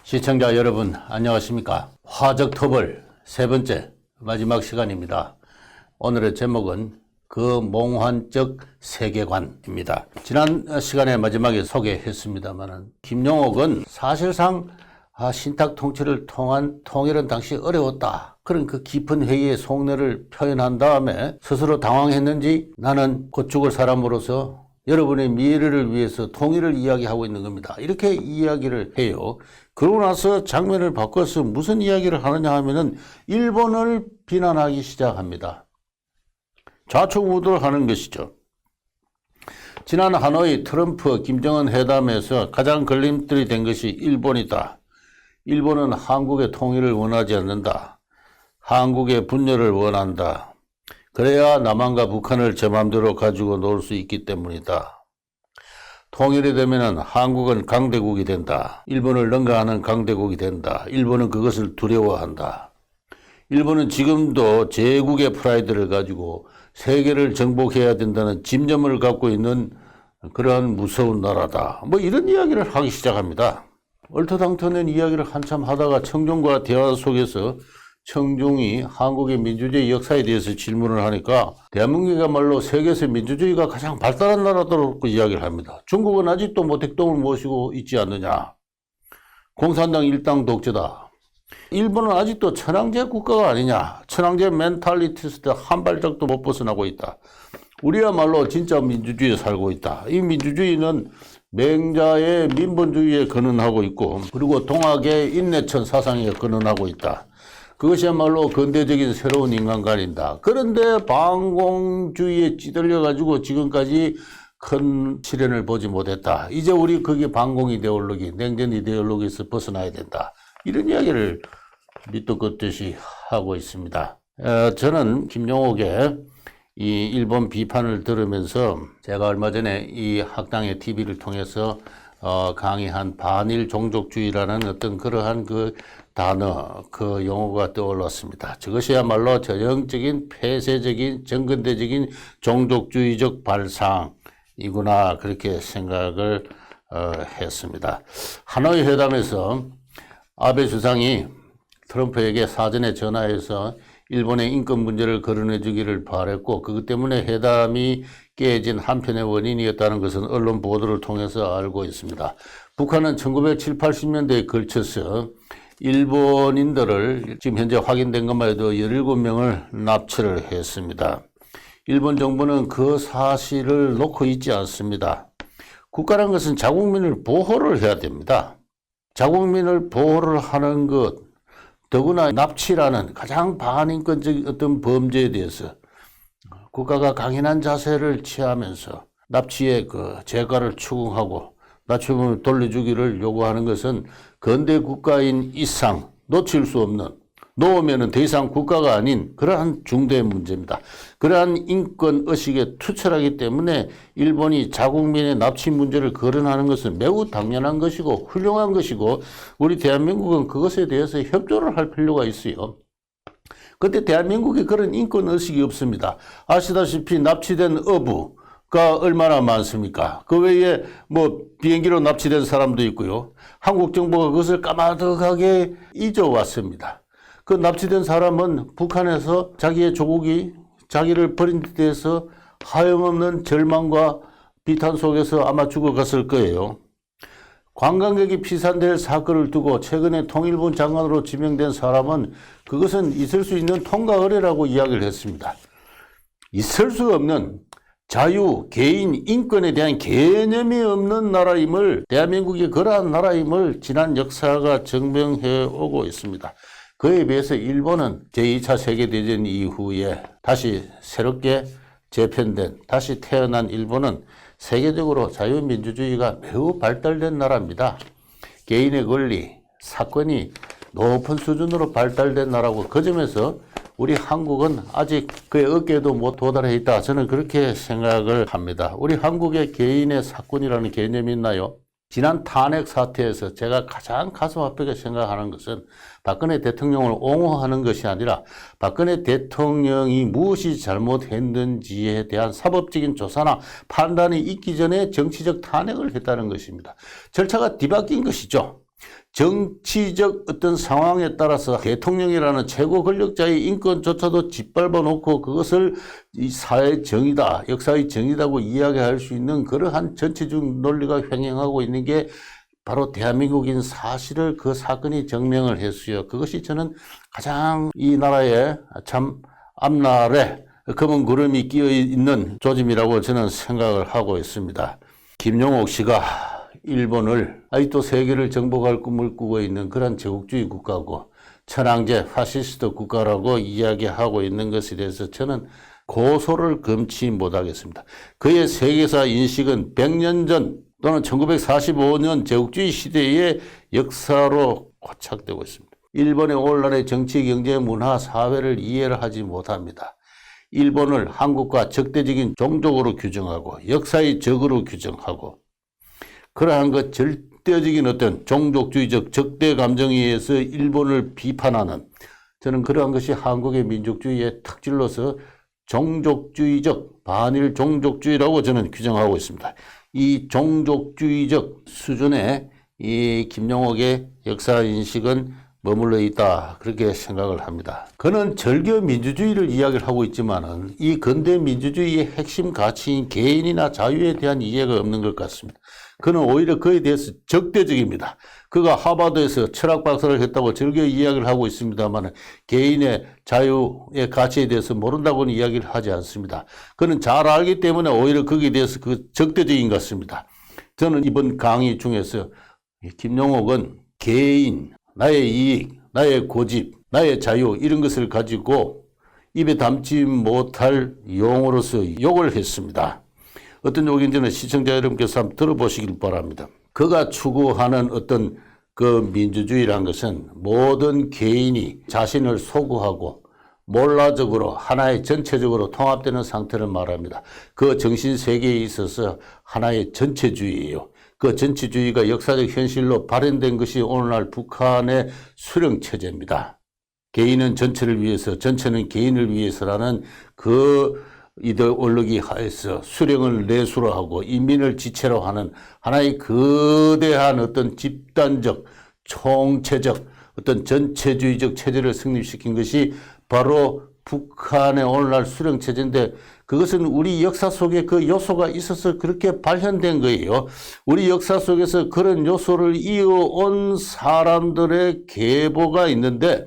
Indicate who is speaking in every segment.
Speaker 1: 시청자 여러분 안녕하십니까. 화적터벌 세 번째 마지막 시간입니다. 오늘의 제목은 그 몽환적 세계관입니다. 지난 시간에 마지막에 소개했습니다만 김용옥은 사실상 신탁 통치를 통한 통일은 당시 어려웠다. 그런 그 깊은 회의의 속내를 표현한 다음에 스스로 당황했는지 나는 곧 죽을 사람으로서 여러분의 미래를 위해서 통일을 이야기하고 있는 겁니다. 이렇게 이야기를 해요. 그러고 나서 장면을 바꿔서 무슨 이야기를 하느냐 하면은 일본을 비난하기 시작합니다. 좌충우돌 하는 것이죠. 지난 하노이 트럼프 김정은 회담에서 가장 걸림돌이 된 것이 일본이다. 일본은 한국의 통일을 원하지 않는다. 한국의 분열을 원한다. 그래야 남한과 북한을 제 맘대로 가지고 놀 수 있기 때문이다. 통일이 되면은 한국은 강대국이 된다. 일본을 능가하는 강대국이 된다. 일본은 그것을 두려워한다. 일본은 지금도 제국의 프라이드를 가지고 세계를 정복해야 된다는 집념을 갖고 있는 그러한 무서운 나라다. 이런 이야기를 하기 시작합니다. 얼토당토는 이야기를 한참 하다가 청중과 대화 속에서 청중이 한국의 민주주의 역사에 대해서 질문을 하니까 대한민국이야말로 세계에서 민주주의가 가장 발달한 나라다고 이야기를 합니다. 중국은 아직도 모택동을 모시고 있지 않느냐. 공산당 일당 독재다. 일본은 아직도 천황제 국가가 아니냐. 천황제 멘탈리티스트 한 발짝도 못 벗어나고 있다. 우리야말로 진짜 민주주의에 살고 있다. 이 민주주의는 맹자의 민본주의에 근원하고 있고 그리고 동학의 인내천 사상에 근원하고 있다. 그것이야말로 근대적인 새로운 인간관이다. 그런데 반공주의에 찌들려 가지고 지금까지 큰 실현을 보지 못했다. 이제 우리 거기 반공 이데올로기, 냉전 이데올로기에서 벗어나야 된다. 이런 이야기를 밑도 끝듯이 하고 있습니다. 저는 김용옥의 이 일본 비판을 들으면서 제가 얼마 전에 이 학당의 TV를 통해서 강의한 반일 종족주의라는 어떤 그러한 그 단어, 그 용어가 떠올랐습니다. 저것이야말로 전형적인 폐쇄적인 정근대적인 종족주의적 발상이구나 그렇게 생각을 했습니다. 하노이 회담에서 아베 주상이 트럼프에게 사전에 전화해서 일본의 인권 문제를 거론해 주기를 바랬고 그것 때문에 회담이 깨진 한편의 원인이었다는 것은 언론 보도를 통해서 알고 있습니다. 북한은 1970, 80년대에 걸쳐서 일본인들을 지금 현재 확인된 것만 해도 17명을 납치를 했습니다. 일본 정부는 그 사실을 놓고 있지 않습니다. 국가란 것은 자국민을 보호를 해야 됩니다. 자국민을 보호를 하는 것, 더구나 납치라는 가장 반인권적인 어떤 범죄에 대해서 국가가 강인한 자세를 취하면서 납치의 그 재가를 추궁하고 납치범을 돌려주기를 요구하는 것은 근대 국가인 이상 놓칠 수 없는 놓으면은 더 이상 국가가 아닌 그러한 중대 문제입니다. 그러한 인권 의식에 투철하기 때문에 일본이 자국민의 납치 문제를 거론하는 것은 매우 당연한 것이고 훌륭한 것이고 우리 대한민국은 그것에 대해서 협조를 할 필요가 있어요. 그런데 대한민국에 그런 인권 의식이 없습니다. 아시다시피 납치된 어부가 얼마나 많습니까? 그 외에 비행기로 납치된 사람도 있고요. 한국 정부가 그것을 까마득하게 잊어왔습니다. 그 납치된 사람은 북한에서 자기의 조국이 자기를 버린 데 대해서 하염없는 절망과 비탄 속에서 아마 죽어갔을 거예요. 관광객이 피살될 사건을 두고 최근에 통일부 장관으로 지명된 사람은 그것은 있을 수 있는 통과 의례라고 이야기를 했습니다. 있을 수 없는 자유, 개인, 인권에 대한 개념이 없는 나라임을 대한민국이 그러한 나라임을 지난 역사가 증명해 오고 있습니다. 그에 비해서 일본은 제2차 세계대전 이후에 다시 새롭게 재편된 다시 태어난 일본은 세계적으로 자유민주주의가 매우 발달된 나라입니다. 개인의 권리, 사건이 높은 수준으로 발달된 나라고 그 점에서 우리 한국은 아직 그의 어깨에도 못 도달해 있다. 저는 그렇게 생각을 합니다. 우리 한국의 개인의 사건이라는 개념이 있나요? 지난 탄핵 사태에서 제가 가장 가슴 아프게 생각하는 것은 박근혜 대통령을 옹호하는 것이 아니라 박근혜 대통령이 무엇이 잘못했는지에 대한 사법적인 조사나 판단이 있기 전에 정치적 탄핵을 했다는 것입니다. 절차가 뒤바뀐 것이죠. 정치적 어떤 상황에 따라서 대통령이라는 최고 권력자의 인권조차도 짓밟아 놓고 그것을 이 사회의 정의다, 역사의 정의다고 이야기할 수 있는 그러한 전체적 논리가 횡행하고 있는 게 바로 대한민국인 사실을 그 사건이 증명을 했어요. 그것이 저는 가장 이 나라의 참 앞날에 검은 구름이 끼어 있는 조짐이라고 저는 생각을 하고 있습니다. 김용옥 씨가 일본을 아직도 세계를 정복할 꿈을 꾸고 있는 그런 제국주의 국가고 천황제 파시스트 국가라고 이야기하고 있는 것에 대해서 저는 고소를 금치 못하겠습니다. 그의 세계사 인식은 100년 전 또는 1945년 제국주의 시대의 역사로 고착되고 있습니다. 일본의 오늘날의 정치, 경제, 문화, 사회를 이해를 하지 못합니다. 일본을 한국과 적대적인 종족으로 규정하고 역사의 적으로 규정하고 그러한 것 절대적인 어떤 종족주의적 적대 감정에 의해서 일본을 비판하는 저는 그러한 것이 한국의 민족주의의 특질로서 종족주의적 반일 종족주의라고 저는 규정하고 있습니다. 이 종족주의적 수준의 이 김용옥의 역사인식은 머물러 있다 그렇게 생각을 합니다. 그는 절교 민주주의를 이야기를 하고 있지만은 이 근대 민주주의의 핵심 가치인 개인이나 자유에 대한 이해가 없는 것 같습니다. 그는 오히려 그에 대해서 적대적입니다. 그가 하버드에서 철학 박사를 했다고 절교 이야기를 하고 있습니다만 개인의 자유의 가치에 대해서 모른다고는 이야기를 하지 않습니다. 그는 잘 알기 때문에 오히려 거기에 대해서 그 적대적인 것 같습니다. 저는 이번 강의 중에서 김용옥은 개인, 나의 이익, 나의 고집, 나의 자유 이런 것을 가지고 입에 담지 못할 용어로서 욕을 했습니다. 어떤 욕인지는 시청자 여러분께서 한번 들어보시길 바랍니다. 그가 추구하는 어떤 그 민주주의란 것은 모든 개인이 자신을 소구하고 몰라적으로 하나의 전체적으로 통합되는 상태를 말합니다. 그 정신세계에 있어서 하나의 전체주의예요. 그 전체주의가 역사적 현실로 발현된 것이 오늘날 북한의 수령체제입니다. 개인은 전체를 위해서, 전체는 개인을 위해서라는 그 이데올로기 하에서 수령을 내수로 하고 인민을 지체로 하는 하나의 거대한 어떤 집단적, 총체적, 어떤 전체주의적 체제를 성립시킨 것이 바로 북한의 오늘날 수령체제인데 그것은 우리 역사 속에 그 요소가 있어서 그렇게 발현된 거예요. 우리 역사 속에서 그런 요소를 이어온 사람들의 계보가 있는데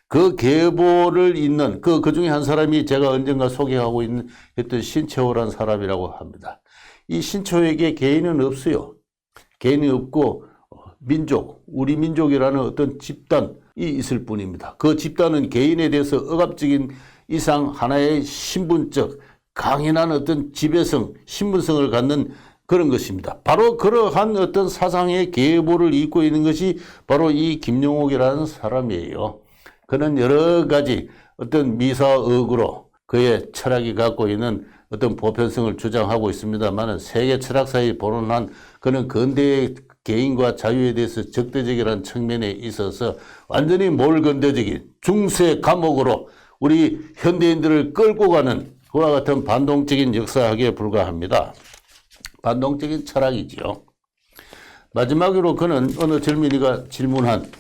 Speaker 1: 그 계보를 잇는 그 중에 한 사람이 제가 언젠가 소개하고 있는 했던 신채호라는 사람이라고 합니다. 이 신채호에게 개인은 없어요. 개인이 없고 민족, 우리 민족이라는 어떤 집단이 있을 뿐입니다. 그 집단은 개인에 대해서 억압적인 이상 하나의 신분적 강인한 어떤 지배성, 신분성을 갖는 그런 것입니다. 바로 그러한 어떤 사상의 계보를 잇고 있는 것이 바로 이 김용옥이라는 사람이에요. 그는 여러 가지 어떤 미사역으로 그의 철학이 갖고 있는 어떤 보편성을 주장하고 있습니다만 세계 철학사에 본원한 그는 근대의 개인과 자유에 대해서 적대적이라는 측면에 있어서 완전히 몰근대적인 중세 감옥으로 우리 현대인들을 끌고 가는 그와 같은 반동적인 역사학에 불과합니다. 반동적인 철학이지요. 마지막으로 그는 어느 젊은이가 질문한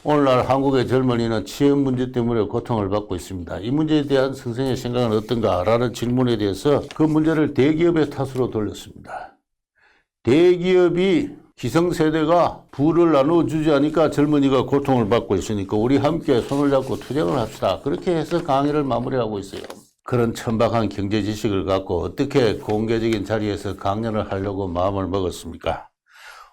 Speaker 1: 오늘날 한국의 젊은이는 취업 문제 때문에 고통을 받고 있습니다. 이 문제에 대한 선생의 생각은 어떤가? 라는 질문에 대해서 그 문제를 대기업의 탓으로 돌렸습니다. 대기업이 기성세대가 부를 나눠주지 않으니까 젊은이가 고통을 받고 있으니까 우리 함께 손을 잡고 투쟁을 합시다. 그렇게 해서 강의를 마무리하고 있어요. 그런 천박한 경제 지식을 갖고 어떻게 공개적인 자리에서 강연을 하려고 마음을 먹었습니까?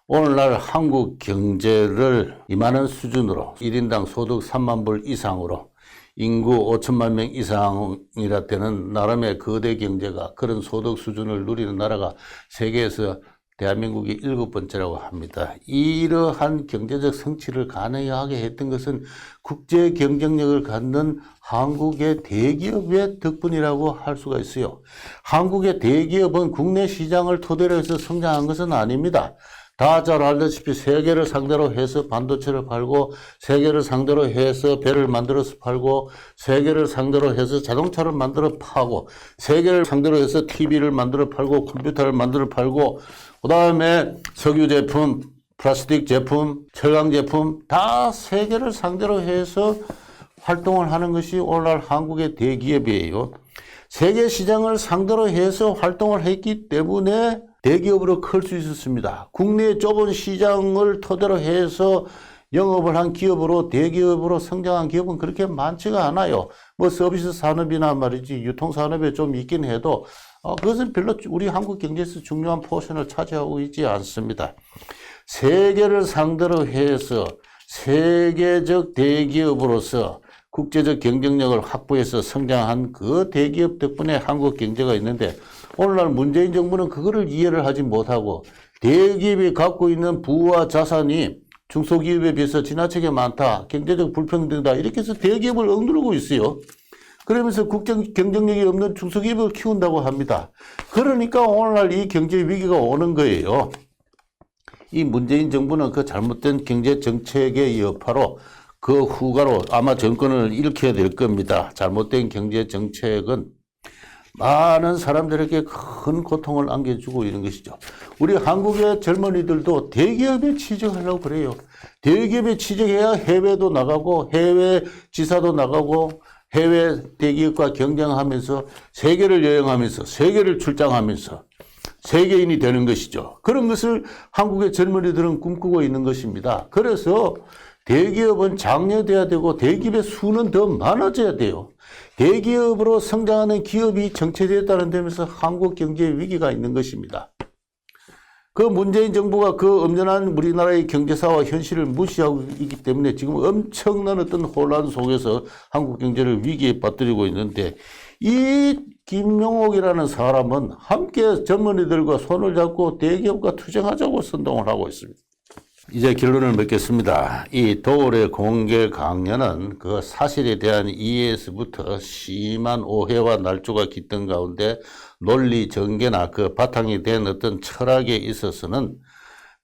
Speaker 1: 오늘날 한국 경제를 이만한 수준으로 1인당 소득 3만 불 이상으로 인구 5천만 명 이상이라 되는 나름의 거대 경제가 그런 소득 수준을 누리는 나라가 세계에서 대한민국이 7번째라고 합니다. 이러한 경제적 성취를 가능하게 했던 것은 국제 경쟁력을 갖는 한국의 대기업의 덕분이라고 할 수가 있어요. 한국의 대기업은 국내 시장을 토대로 해서 성장한 것은 아닙니다. 다 잘 알다시피 세계를 상대로 해서 반도체를 팔고 세계를 상대로 해서 배를 만들어서 팔고 세계를 상대로 해서 자동차를 만들어 파고 세계를 상대로 해서 TV를 만들어 팔고 컴퓨터를 만들어 팔고 그 다음에 석유 제품, 플라스틱 제품, 철강 제품 다 세계를 상대로 해서 활동을 하는 것이 오늘날 한국의 대기업이에요. 세계 시장을 상대로 해서 활동을 했기 때문에 대기업으로 클 수 있었습니다. 국내의 좁은 시장을 토대로 해서 영업을 한 기업으로 대기업으로 성장한 기업은 그렇게 많지가 않아요. 뭐 서비스 산업이나 말이지 유통산업에 좀 있긴 해도 그것은 별로 우리 한국 경제에서 중요한 포션을 차지하고 있지 않습니다. 세계를 상대로 해서 세계적 대기업으로서 국제적 경쟁력을 확보해서 성장한 그 대기업 덕분에 한국 경제가 있는데 오늘날 문재인 정부는 그거를 이해를 하지 못하고 대기업이 갖고 있는 부와 자산이 중소기업에 비해서 지나치게 많다, 경제적 불평등이다 이렇게 해서 대기업을 억누르고 있어요. 그러면서 국제 경쟁력이 없는 중소기업을 키운다고 합니다. 그러니까 오늘날 이 경제 위기가 오는 거예요. 이 문재인 정부는 그 잘못된 경제 정책의 여파로 그 후가로 아마 정권을 잃게 될 겁니다. 잘못된 경제 정책은 많은 사람들에게 큰 고통을 안겨주고 있는 것이죠. 우리 한국의 젊은이들도 대기업에 취직하려고 그래요. 대기업에 취직해야 해외도 나가고 해외 지사도 나가고 해외 대기업과 경쟁하면서 세계를 여행하면서 세계를 출장하면서 세계인이 되는 것이죠. 그런 것을 한국의 젊은이들은 꿈꾸고 있는 것입니다. 그래서 대기업은 장려돼야 되고 대기업의 수는 더 많아져야 돼요. 대기업으로 성장하는 기업이 정체되었다는 점에서 한국 경제 위기가 있는 것입니다. 그 문재인 정부가 그 엄연한 우리나라의 경제사와 현실을 무시하고 있기 때문에 지금 엄청난 어떤 혼란 속에서 한국 경제를 위기에 빠뜨리고 있는데 이 김용옥이라는 사람은 함께 젊은이들과 손을 잡고 대기업과 투쟁하자고 선동을 하고 있습니다. 이제 결론을 맺겠습니다. 이 도올의 공개 강연은 그 사실에 대한 이해에서부터 심한 오해와 날조가 깃든 가운데 논리 전개나 그 바탕이 된 어떤 철학에 있어서는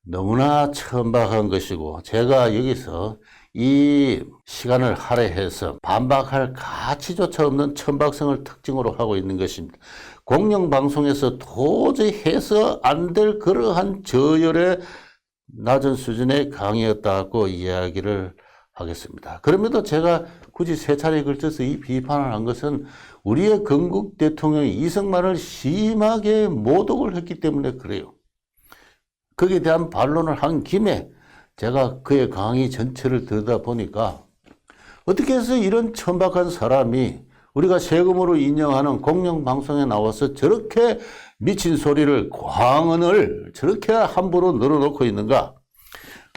Speaker 1: 너무나 천박한 것이고 제가 여기서 이 시간을 할애해서 반박할 가치조차 없는 천박성을 특징으로 하고 있는 것입니다. 공영방송에서 도저히 해서 안 될 그러한 저열의 낮은 수준의 강의였다고 이야기를 하겠습니다. 그럼에도 제가 굳이 세 차례에 걸쳐서 이 비판을 한 것은 우리의 건국 대통령이 이승만을 심하게 모독을 했기 때문에 그래요. 거기에 대한 반론을 한 김에 제가 그의 강의 전체를 들여다보니까 어떻게 해서 이런 천박한 사람이 우리가 세금으로 인정하는 공영방송에 나와서 저렇게 미친 소리를 광언을 저렇게 함부로 늘어놓고 있는가?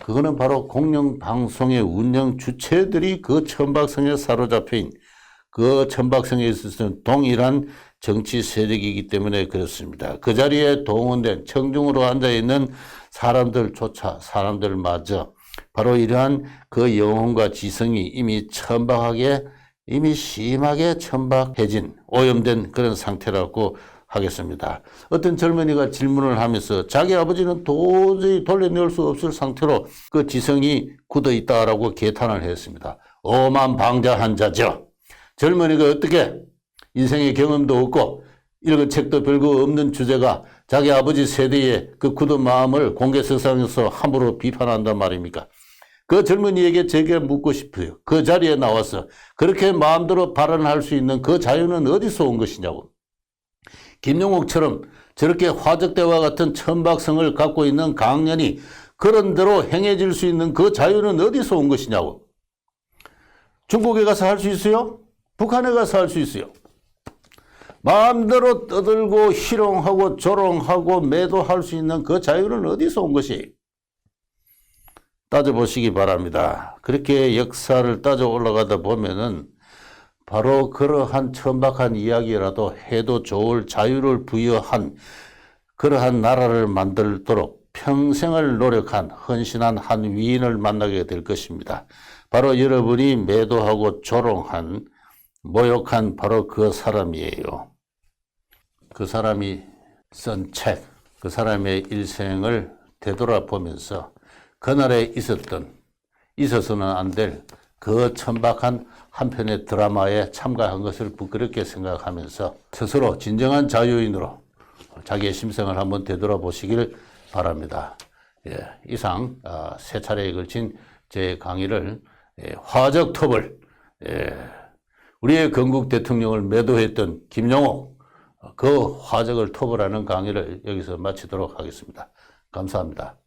Speaker 1: 그거는 바로 공영방송의 운영 주체들이 그 천박성에 사로잡힌 그 천박성에 있어서는 동일한 정치 세력이기 때문에 그렇습니다. 그 자리에 동원된 청중으로 앉아있는 사람들조차 사람들마저 바로 이러한 그 영혼과 지성이 이미 천박하게 이미 심하게 천박해진 오염된 그런 상태라고 하겠습니다. 어떤 젊은이가 질문을 하면서 자기 아버지는 도저히 돌려내올 수 없을 상태로 그 지성이 굳어 있다라고 개탄을 했습니다. 오만방자한 자죠. 젊은이가 어떻게 인생의 경험도 없고 읽은 책도 별거 없는 주제가 자기 아버지 세대의 그 굳은 마음을 공개석상에서 함부로 비판한단 말입니까? 그 젊은이에게 제가 묻고 싶어요. 그 자리에 나와서 그렇게 마음대로 발언할 수 있는 그 자유는 어디서 온 것이냐고. 김용옥처럼 저렇게 화적대와 같은 천박성을 갖고 있는 강연이 그런 대로 행해질 수 있는 그 자유는 어디서 온 것이냐고. 중국에 가서 할 수 있어요? 북한에 가서 할 수 있어요? 마음대로 떠들고 희롱하고 조롱하고 매도할 수 있는 그 자유는 어디서 온 것이? 따져보시기 바랍니다. 그렇게 역사를 따져 올라가다 보면은 바로 그러한 천박한 이야기라도 해도 좋을 자유를 부여한 그러한 나라를 만들도록 평생을 노력한 헌신한 한 위인을 만나게 될 것입니다. 바로 여러분이 매도하고 조롱한 모욕한 바로 그 사람이에요. 그 사람이 쓴 책, 그 사람의 일생을 되돌아보면서 그날에 있어서는 안 될 그 천박한 한 편의 드라마에 참가한 것을 부끄럽게 생각하면서 스스로 진정한 자유인으로 자기의 심성을 한번 되돌아보시길 바랍니다. 이상 세 차례에 걸친 제 강의를 화적 터벌, 우리의 건국 대통령을 매도했던 김영호, 그 화적을 터벌하는 강의를 여기서 마치도록 하겠습니다. 감사합니다.